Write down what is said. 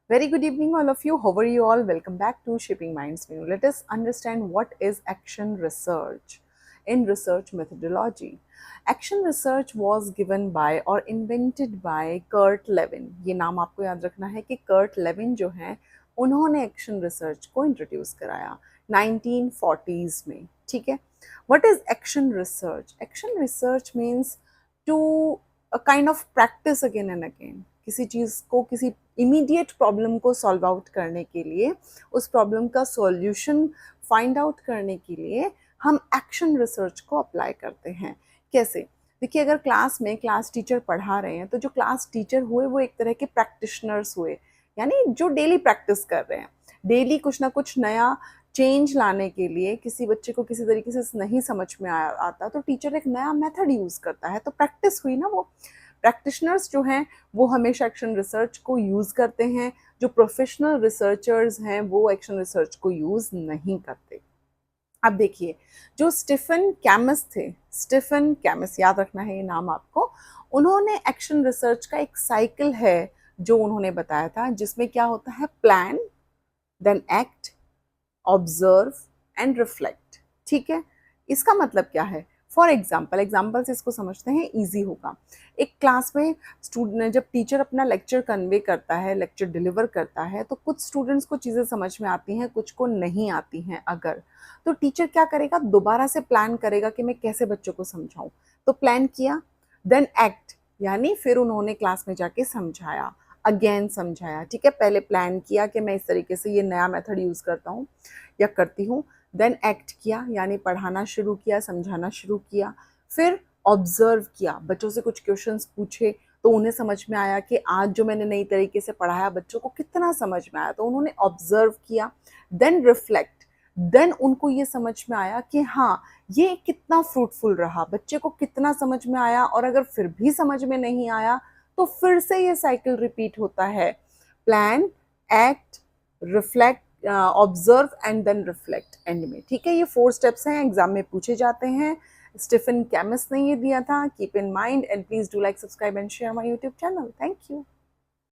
Very good evening, all of you. How are you all? Welcome back to Shaping Minds Menu. Let us understand what is action research in research methodology. Action research was given by or invented by Kurt Lewin. ये नाम आपको याद रखना है कि Kurt Lewin जो हैं उन्होंने एक्शन रिसर्च को इंट्रोड्यूस कराया 1940s में. ठीक है. What is action research? Action research means to a kind of practice again and again. किसी चीज़ को, किसी इमीडिएट प्रॉब्लम को सॉल्व आउट करने के लिए, उस प्रॉब्लम का सॉल्यूशन फाइंड आउट करने के लिए हम एक्शन रिसर्च को अप्लाई करते हैं. कैसे? देखिए, अगर क्लास में क्लास टीचर पढ़ा रहे हैं तो जो क्लास टीचर हुए वो एक तरह के प्रैक्टिशनर्स हुए, यानी जो डेली प्रैक्टिस कर रहे हैं, डेली कुछ ना कुछ नया चेंज लाने के लिए. किसी बच्चे को किसी तरीके से नहीं समझ में आता तो टीचर एक नया मेथड यूज़ करता है, तो प्रैक्टिस हुई ना. वो प्रैक्टिशनर्स जो हैं वो हमेशा एक्शन रिसर्च को यूज़ करते हैं. जो प्रोफेशनल रिसर्चर्स हैं वो एक्शन रिसर्च को यूज़ नहीं करते. अब देखिए, जो स्टीफन कैमिस थे, स्टीफन कैमिस, याद रखना है ये नाम आपको. उन्होंने एक्शन रिसर्च का एक साइकिल है जो उन्होंने बताया था, जिसमें क्या होता है, plan, then act, observe and reflect. ठीक है. इसका मतलब क्या है? फॉर एग्जाम्पल से इसको समझते हैं, ईजी होगा. एक क्लास में स्टूडेंट, जब टीचर अपना लेक्चर कन्वे करता है, लेक्चर डिलीवर करता है, तो कुछ स्टूडेंट्स को चीज़ें समझ में आती हैं, कुछ को नहीं आती हैं. अगर तो टीचर क्या करेगा, दोबारा से प्लान करेगा कि मैं कैसे बच्चों को समझाऊं. तो प्लान किया, देन एक्ट, यानी फिर उन्होंने क्लास में जाके समझाया, अगेन समझाया. ठीक है. पहले प्लान किया कि मैं इस तरीके से ये नया मेथड यूज़ करता हूँ या करती हूँ. देन एक्ट किया, यानी पढ़ाना शुरू किया, समझाना शुरू किया. फिर ऑब्जर्व किया, बच्चों से कुछ क्वेश्चंस पूछे तो उन्हें समझ में आया कि आज जो मैंने नई तरीके से पढ़ाया बच्चों को कितना समझ में आया, तो उन्होंने ऑब्जर्व किया. देन रिफ्लेक्ट, देन उनको ये समझ में आया कि हाँ, ये कितना फ्रूटफुल रहा, बच्चे को कितना समझ में आया, और अगर फिर भी समझ में नहीं आया तो फिर से ये साइकिल रिपीट होता है. Plan, act, reflect, observe and then reflect and में. ठीक है. ये 4 स्टेप्स हैं, एग्जाम में पूछे जाते हैं. स्टीफन कैमिस ने ये दिया था. Keep in mind and please do like, subscribe and share my YouTube channel. Thank you.